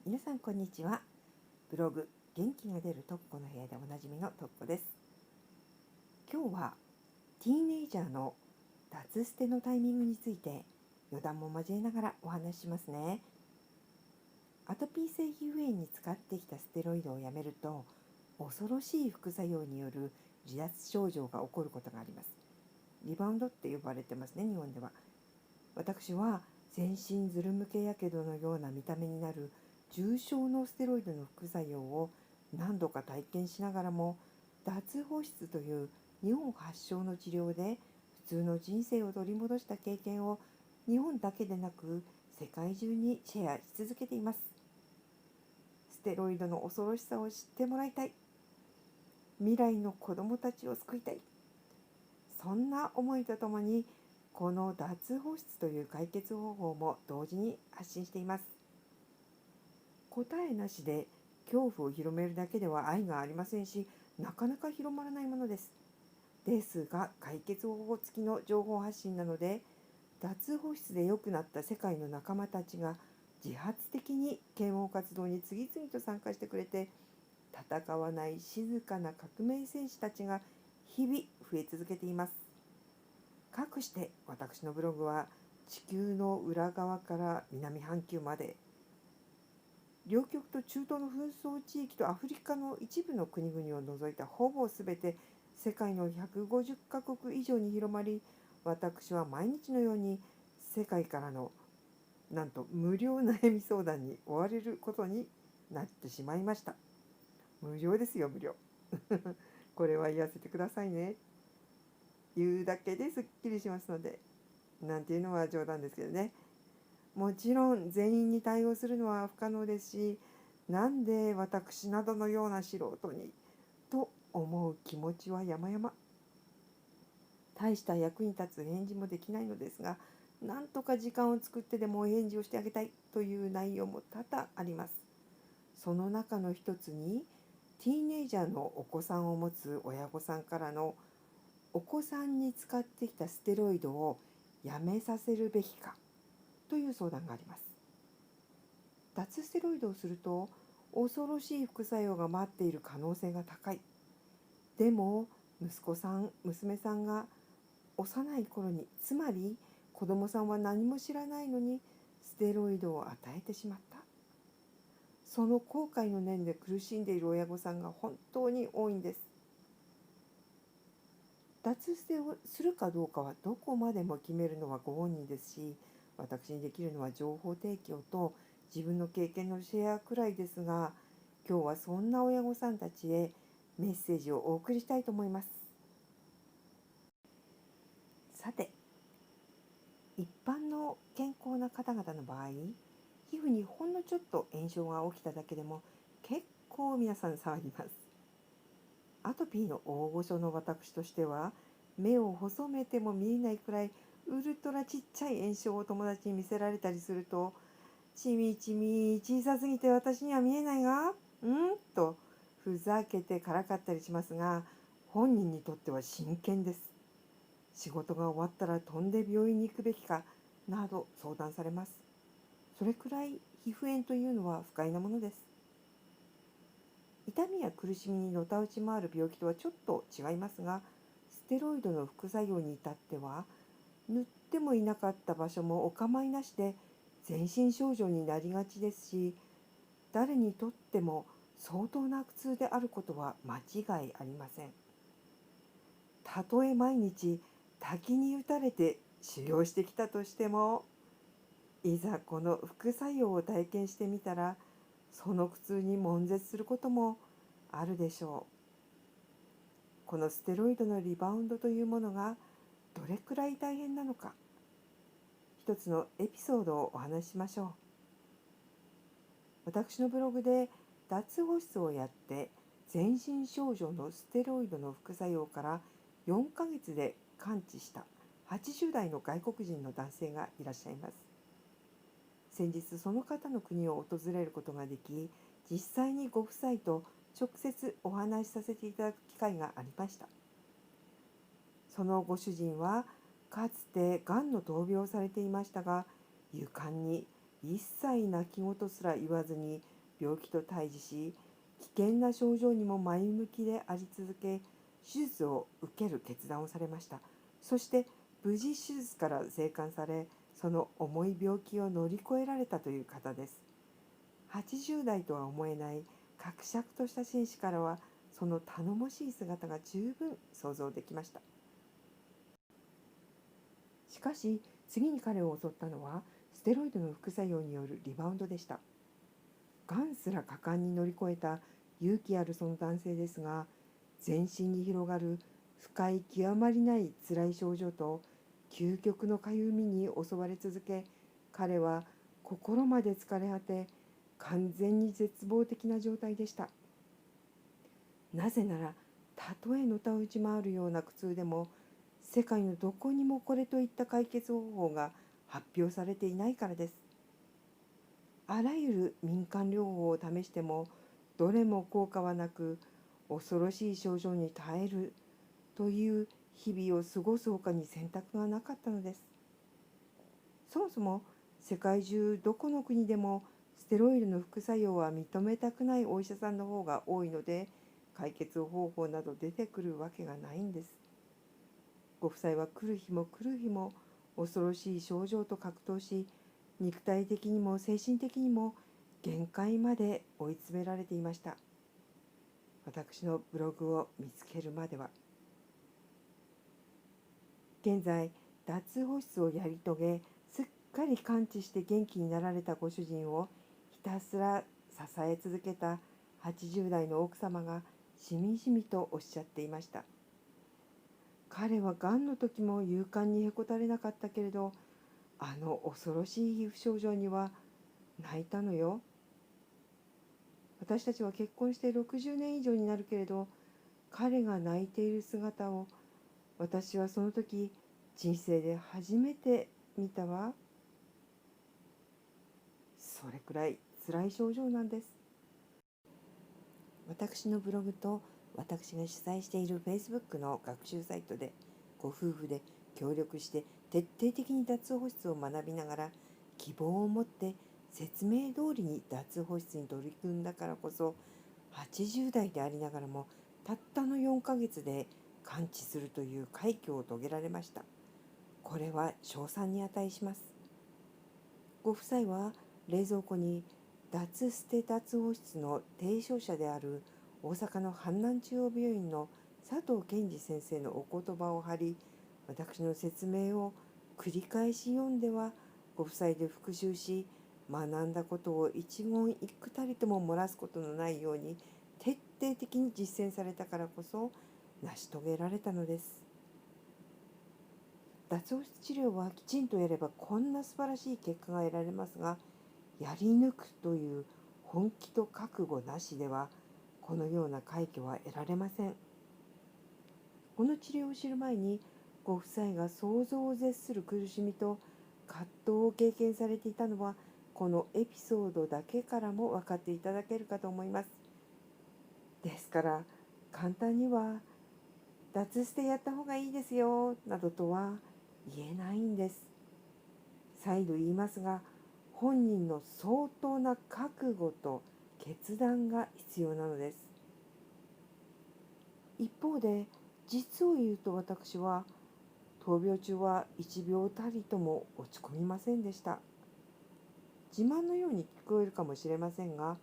皆さんこんにちは。ブログ元気が出るトッコの部屋でおなじみのトッコです。今日はティーネイジャーの脱捨てのタイミングについて余談も交えながらお話ししますね。アトピー性皮膚炎に使ってきたステロイドをやめると恐ろしい副作用による離脱症状が起こることがあります。リバウンドって呼ばれてますね、日本では。私は全身ズル向けやけどのような見た目になる重症のステロイドの副作用を何度か体験しながらも、脱保湿という日本発祥の治療で普通の人生を取り戻した経験を日本だけでなく世界中にシェアし続けています。ステロイドの恐ろしさを知ってもらいたい、未来の子どもたちを救いたい、そんな思いとともにこの脱保湿という解決方法も同時に発信しています。答えなしで恐怖を広めるだけでは愛がありませんし、なかなか広まらないものです。ですが解決方法付きの情報発信なので、脱保湿で良くなった世界の仲間たちが自発的に啓蒙活動に次々と参加してくれて、戦わない静かな革命戦士たちが日々増え続けています。かくして私のブログは地球の裏側から南半球まで、両極と中東の紛争地域とアフリカの一部の国々を除いたほぼすべて世界の150カ国以上に広まり、私は毎日のように世界からのなんと無料悩み相談に追われることになってしまいました。無料ですよ、無料。これは言わせてくださいね。言うだけですっきりしますので、なんていうのは冗談ですけどね。もちろん全員に対応するのは不可能ですし、なんで私などのような素人にと思う気持ちは山々。大した役に立つ返事もできないのですが、なんとか時間を作ってでもお返事をしてあげたいという内容も多々あります。その中の一つに、ティーネイジャーのお子さんを持つ親御さんからの、お子さんに使ってきたステロイドをやめさせるべきかという相談があります。脱ステロイドをすると恐ろしい副作用が待っている可能性が高い。でも息子さん娘さんが幼い頃に、つまり子供さんは何も知らないのにステロイドを与えてしまった。その後悔の念で苦しんでいる親御さんが本当に多いんです。脱捨てをするかどうかはどこまでも決めるのはご本人ですし、私にできるのは情報提供と自分の経験のシェアくらいですが、今日はそんな親御さんたちへメッセージをお送りしたいと思います。さて、一般の健康な方々の場合、皮膚にほんのちょっと炎症が起きただけでも結構皆さん騒ぎます。アトピーの大御所の私としては、目を細めても見えないくらいウルトラちっちゃい炎症を友達に見せられたりすると、ちみちみ小さすぎて私には見えないが、とふざけてからかったりしますが、本人にとっては真剣です。仕事が終わったら飛んで病院に行くべきかなど相談されます。それくらい皮膚炎というのは不快なものです。痛みや苦しみにのたうち回る病気とはちょっと違いますが、ステロイドの副作用に至っては、塗ってもいなかった場所もお構いなしで全身症状になりがちですし、誰にとっても相当な苦痛であることは間違いありません。たとえ毎日滝に打たれて修行してきたとしても、いざこの副作用を体験してみたら、その苦痛に悶絶することもあるでしょう。このステロイドのリバウンドというものがどれくらい大変なのか、一つのエピソードをお話ししましょう。私のブログで脱保湿をやって全身症状のステロイドの副作用から4ヶ月で完治した80代の外国人の男性がいらっしゃいます。先日その方の国を訪れることができ、実際にご夫妻と直接お話しさせていただく機会がありました。そのご主人はかつてがんの闘病をされていましたが、勇敢に一切泣き言すら言わずに病気と対峙し、危険な症状にも前向きであり続け、手術を受ける決断をされました。そして無事手術から生還され、その重い病気を乗り越えられたという方です。80代とは思えないかくしゃくとした紳士からは、その頼もしい姿が十分想像できました。しかし次に彼を襲ったのはステロイドの副作用によるリバウンドでした。がんすら果敢に乗り越えた勇気あるその男性ですが、全身に広がる深い極まりない辛い症状と究極のかゆみに襲われ続け、彼は心まで疲れ果て、完全に絶望的な状態でした。なぜなら、たとえのたうち回るような苦痛でも、世界のどこにもこれといった解決方法が発表されていないからです。あらゆる民間療法を試しても、どれも効果はなく、恐ろしい症状に耐えるという日々を過ごすほかに選択がなかったのです。そもそも世界中どこの国でもステロイドの副作用は認めたくないお医者さんの方が多いので、解決方法など出てくるわけがないんです。ご夫妻は来る日も来る日も恐ろしい症状と格闘し、肉体的にも精神的にも限界まで追い詰められていました。私のブログを見つけるまでは。現在、脱保湿をやり遂げ、すっかり完治して元気になられたご主人をひたすら支え続けた80代の奥様がしみじみとおっしゃっていました。彼はがんの時も勇敢にへこたれなかったけれど、あの恐ろしい皮膚症状には泣いたのよ。私たちは結婚して60年以上になるけれど、彼が泣いている姿を私はその時人生で初めて見たわ。それくらい辛い症状なんです。私のブログと私が主催している Facebook の学習サイトで、ご夫婦で協力して徹底的に脱保湿を学びながら、希望を持って説明通りに脱保湿に取り組んだからこそ、80代でありながらもたったの4ヶ月で完治するという快挙を遂げられました。これは称賛に値します。ご夫妻は冷蔵庫に脱ステ脱保湿の提唱者である大阪の阪南中央病院の佐藤健二先生のお言葉を貼り、私の説明を繰り返し読んではご夫妻で復習し、学んだことを一言一句たりとも漏らすことのないように徹底的に実践されたからこそ成し遂げられたのです。脱保湿治療はきちんとやればこんな素晴らしい結果が得られますが、やり抜くという本気と覚悟なしではこのような快挙は得られません。この治療を知る前に、ご夫妻が想像を絶する苦しみと葛藤を経験されていたのは、このエピソードだけからも分かっていただけるかと思います。ですから簡単には脱してやった方がいいですよなどとは言えないんです。再度言いますが、本人の相当な覚悟と決断が必要なのです。一方で、実を言うと私は闘病中は1秒たりとも落ち込みませんでした。自慢のように聞こえるかもしれませんが、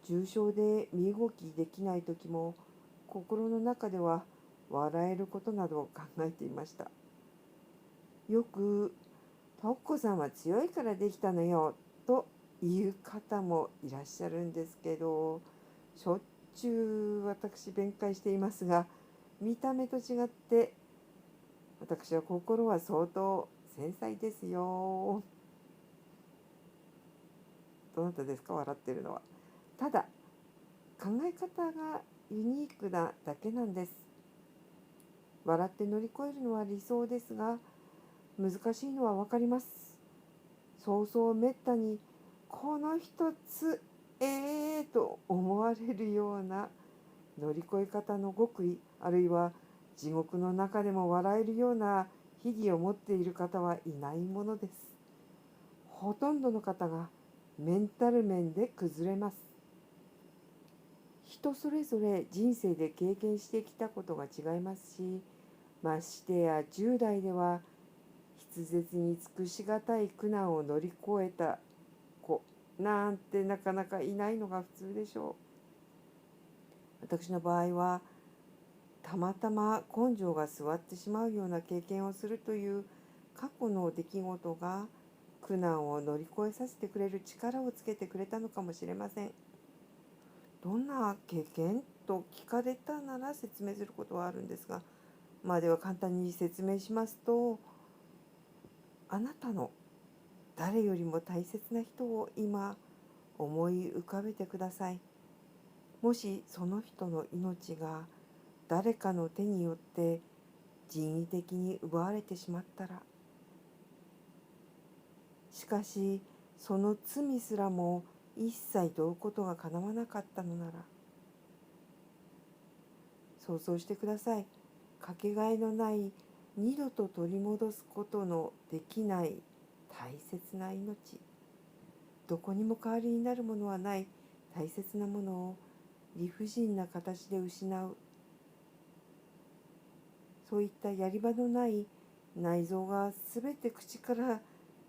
重症で身動きできない時も心の中では笑えることなどを考えていました。よく「とっこさんは強いからできたのよ」という方もいらっしゃるんですけど、しょっちゅう私弁解していますが、見た目と違って私は心は相当繊細ですよ。どなたですか、笑ってるのは。ただ考え方がユニークなだけなんです。笑って乗り越えるのは理想ですが、難しいのは分かります。そうそうめったにこの一つと思われるような乗り越え方の極意、あるいは地獄の中でも笑えるような秘技を持っている方はいないものです。ほとんどの方がメンタル面で崩れます。人それぞれ人生で経験してきたことが違いますし、ましてや10代では筆舌に尽くしがたい苦難を乗り越えた子なんてなかなかいないのが普通でしょう。私の場合はたまたま根性が据わってしまうような経験をするという過去の出来事が苦難を乗り越えさせてくれる力をつけてくれたのかもしれません。どんな経験と聞かれたなら説明することはあるんですが、では簡単に説明しますと、あなたの誰よりも大切な人を今思い浮かべてください。もしその人の命が誰かの手によって人為的に奪われてしまったら、しかしその罪すらも一切問うことがかなわなかったのなら、想像してください。かけがえのない二度と取り戻すことのできない大切な命、どこにも代わりになるものはない大切なものを理不尽な形で失う、そういったやり場のない内臓がすべて口から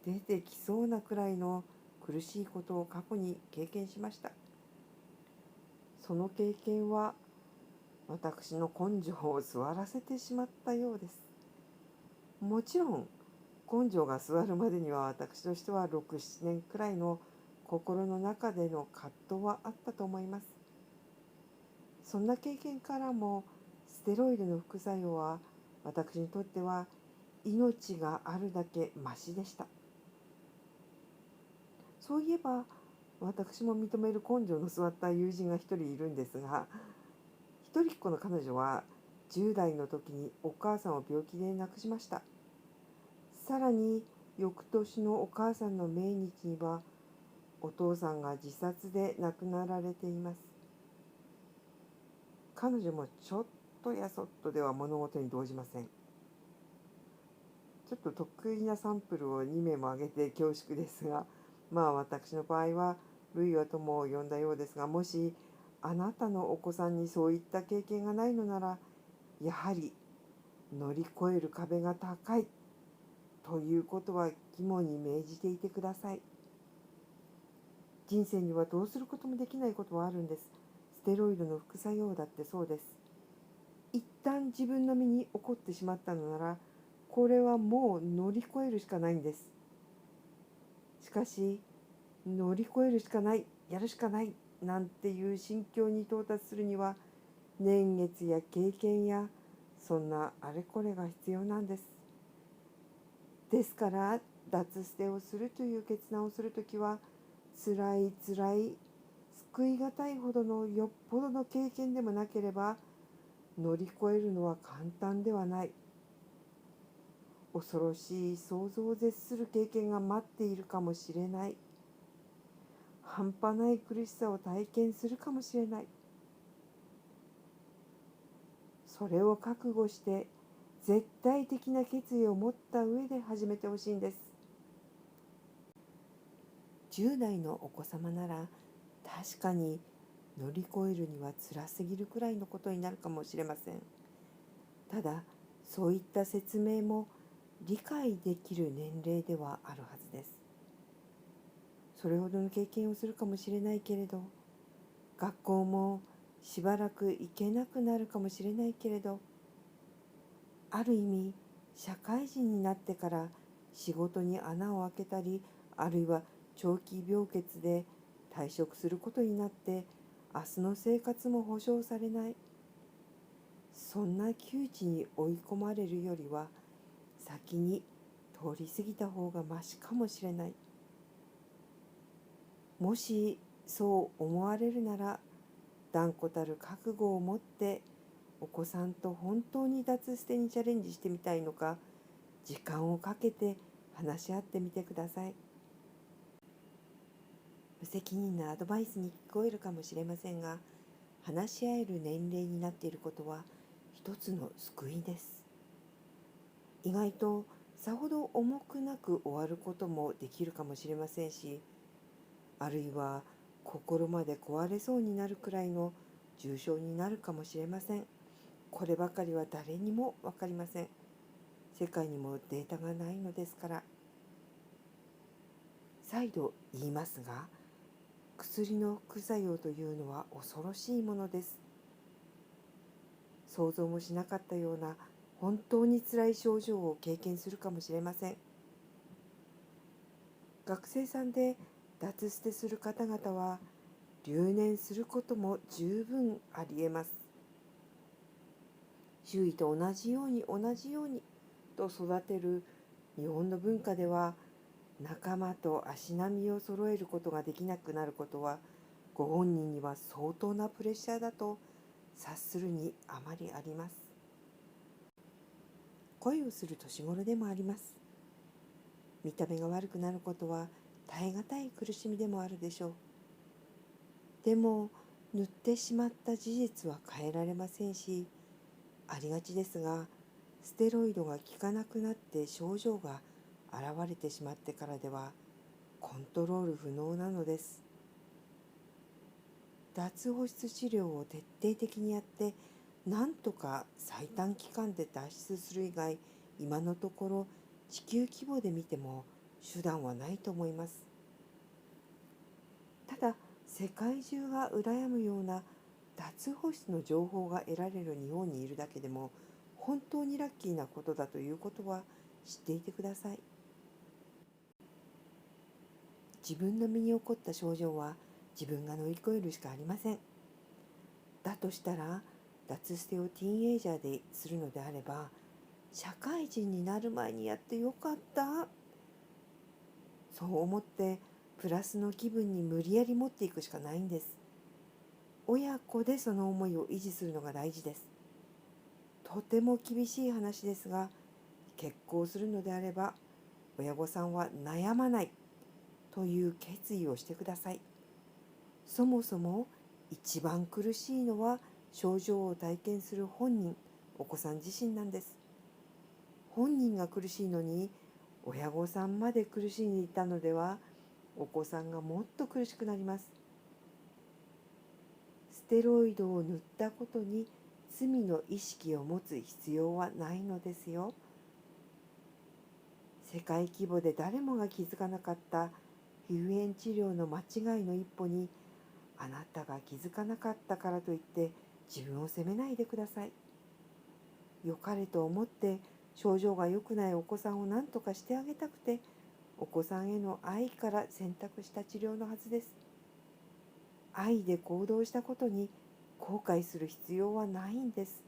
出てきそうなくらいの苦しいことを過去に経験しました。その経験は私の根性を座らせてしまったようです。もちろん根性が座るまでには私としては6、7年くらいの心の中での葛藤はあったと思います。そんな経験からもステロイドの副作用は私にとっては命があるだけマシでした。そういえば私も認める根性の座った友人が一人いるんですが、一人っ子の彼女は10代の時にお母さんを病気で亡くしました。さらに翌年のお母さんの命日にはお父さんが自殺で亡くなられています。彼女もちょっとやそっとでは物事に動じません。ちょっと得意なサンプルを2名も挙げて恐縮ですが、私の場合は類は友を呼んだようですが、もしあなたのお子さんにそういった経験がないのなら、やはり乗り越える壁が高いということは肝に銘じていてください。人生にはどうすることもできないことはあるんです。ステロイドの副作用だってそうです。一旦自分の身に起こってしまったのなら、これはもう乗り越えるしかないんです。しかし乗り越えるしかない、やるしかないなんていう心境に到達するには、年月や経験やそんなあれこれが必要なんです。ですから脱捨てをするという決断をするときは、つらい救いがたいほどのよっぽどの経験でもなければ乗り越えるのは簡単ではない。恐ろしい想像を絶する経験が待っているかもしれない。半端ない苦しさを体験するかもしれない。それを覚悟して絶対的な決意を持った上で始めてほしいんです。10代のお子様なら確かに乗り越えるには辛すぎるくらいのことになるかもしれません。ただそういった説明も理解できる年齢ではあるはずです。それほどの経験をするかもしれないけれど、学校もしばらく行けなくなるかもしれないけれど、ある意味社会人になってから仕事に穴を開けたり、あるいは長期病欠で退職することになって明日の生活も保障されない、そんな窮地に追い込まれるよりは先に通り過ぎた方がましかもしれない。もしそう思われるなら、断固たる覚悟を持ってお子さんと本当に脱捨てにチャレンジしてみたいのか、時間をかけて話し合ってみてください。無責任なアドバイスに聞こえるかもしれませんが、話し合える年齢になっていることは一つの救いです。意外とさほど重くなく終わることもできるかもしれませんし、あるいは心まで壊れそうになるくらいの重傷になるかもしれません。こればかりは誰にも分かりません。世界にもデータがないのですから。再度言いますが、薬の副作用というのは恐ろしいものです。想像もしなかったような本当につらい症状を経験するかもしれません。学生さんで脱捨てする方々は留年することも十分ありえます。周囲と同じようにと育てる日本の文化では、仲間と足並みを揃えることができなくなることはご本人には相当なプレッシャーだと察するにあまりあります。恋をする年頃でもあります。見た目が悪くなることは耐え難い苦しみでもあるでしょう。でも塗ってしまった事実は変えられませんし、ありがちですが、ステロイドが効かなくなって症状が現れてしまってからではコントロール不能なのです。脱保湿治療を徹底的にやってなんとか最短期間で脱出する以外、今のところ地球規模で見ても手段はないと思います。ただ世界中が羨むような脱保湿の情報が得られる日本にいるだけでも本当にラッキーなことだということは知っていてください。自分の身に起こった症状は自分が乗り越えるしかありません。だとしたら脱捨てをティーンエイジャーでするのであれば、社会人になる前にやってよかった、そう思ってプラスの気分に無理やり持っていくしかないんです。親子でその思いを維持するのが大事です。とても厳しい話ですが、結婚するのであれば親御さんは悩まないという決意をしてください。そもそも一番苦しいのは症状を体験する本人、お子さん自身なんです。本人が苦しいのに親御さんまで苦しんでいたのでは、お子さんがもっと苦しくなります。ステロイドを塗ったことに罪の意識を持つ必要はないのですよ。世界規模で誰もが気づかなかった皮膚炎治療の間違いの一歩に、あなたが気づかなかったからといって自分を責めないでください。良かれと思って症状が良くないお子さんを何とかしてあげたくて、お子さんへの愛から選択した治療のはずです。愛で行動したことに後悔する必要はないんです。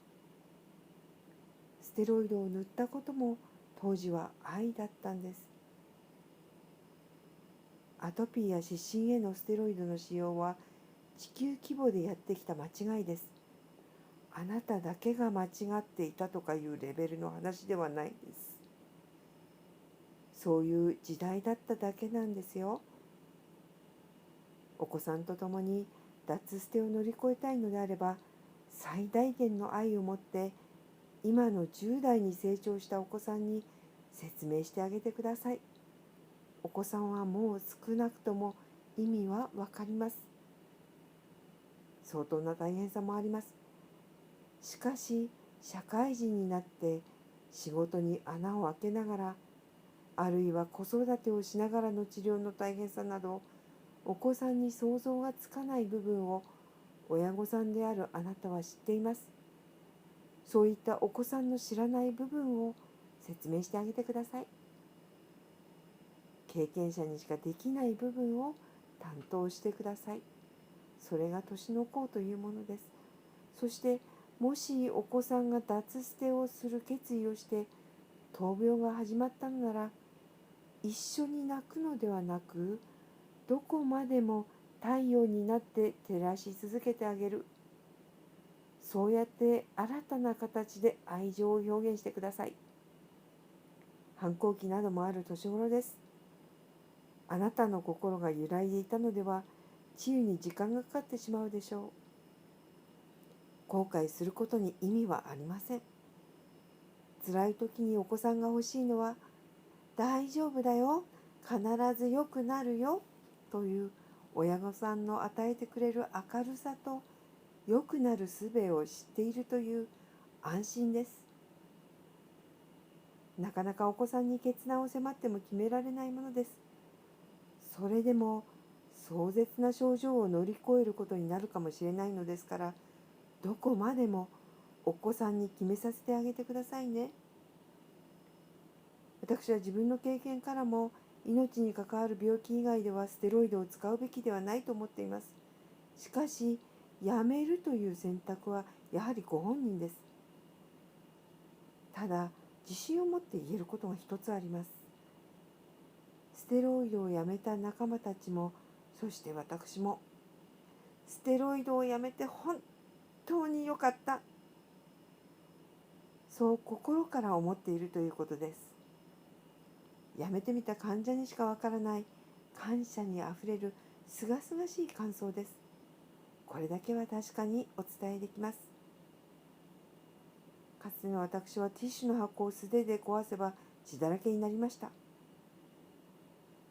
ステロイドを塗ったことも当時は愛だったんです。アトピーや湿疹へのステロイドの使用は地球規模でやってきた間違いです。あなただけが間違っていたとかいうレベルの話ではないです。そういう時代だっただけなんですよ。お子さんと共に脱捨てを乗り越えたいのであれば、最大限の愛を持って今の10代に成長したお子さんに説明してあげてください。お子さんはもう少なくとも意味はわかります。相当な大変さもあります。しかし社会人になって仕事に穴を開けながら、あるいは子育てをしながらの治療の大変さなど、お子さんに想像がつかない部分を親御さんであるあなたは知っています。そういったお子さんの知らない部分を説明してあげてください。経験者にしかできない部分を担当してください。それが年の功というものです。そしてもしお子さんが脱捨てをする決意をして闘病が始まったのなら、一緒に泣くのではなく、どこまでも太陽になって照らし続けてあげる。そうやって新たな形で愛情を表現してください。反抗期などもある年頃です。あなたの心が揺らいでいたのでは治癒に時間がかかってしまうでしょう。後悔することに意味はありません。辛い時にお子さんが欲しいのは大丈夫だよ、必ず良くなるよという親御さんの与えてくれる明るさと良くなる術を知っているという安心です。なかなかお子さんに決断を迫っても決められないものです。それでも壮絶な症状を乗り越えることになるかもしれないのですから、どこまでもお子さんに決めさせてあげてくださいね。私は自分の経験からも、命に関わる病気以外ではステロイドを使うべきではないと思っています。しかし、やめるという選択はやはりご本人です。ただ、自信を持って言えることが一つあります。ステロイドをやめた仲間たちも、そして私も、ステロイドをやめて本当に良かった、そう心から思っているということです。やめてみた患者にしかわからない感謝にあふれるすがすがしい感想です。これだけは確かにお伝えできます。かつての私はティッシュの箱を素手で壊せば血だらけになりました。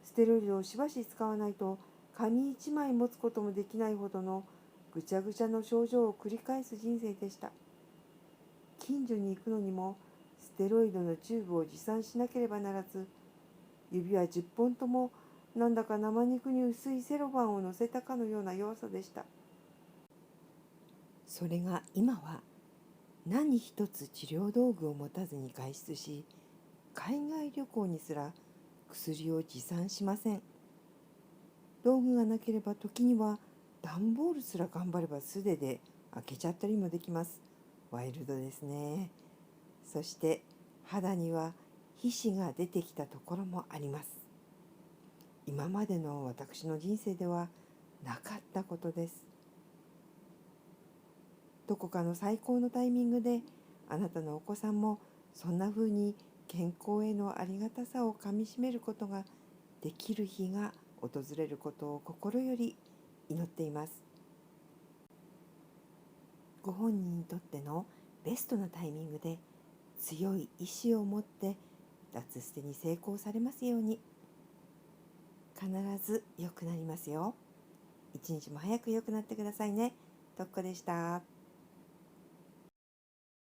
ステロイドをしばし使わないと紙一枚持つこともできないほどのぐちゃぐちゃの症状を繰り返す人生でした。近所に行くのにもステロイドのチューブを持参しなければならず、指は10本ともなんだか生肉に薄いセロファンを乗せたかのような弱さでした。それが今は何一つ治療道具を持たずに外出し、海外旅行にすら薬を持参しません。道具がなければ時には段ボールすら頑張れば素手で開けちゃったりもできます。ワイルドですね。そして肌には皮脂が出てきたところもあります。今までの私の人生ではなかったことです。どこかの最高のタイミングであなたのお子さんもそんな風に健康へのありがたさをかみしめることができる日が訪れることを心より祈っています。ご本人にとってのベストなタイミングで強い意志を持って脱捨てに成功されますように。必ず良くなりますよ。一日も早く良くなってくださいね。とっこでした。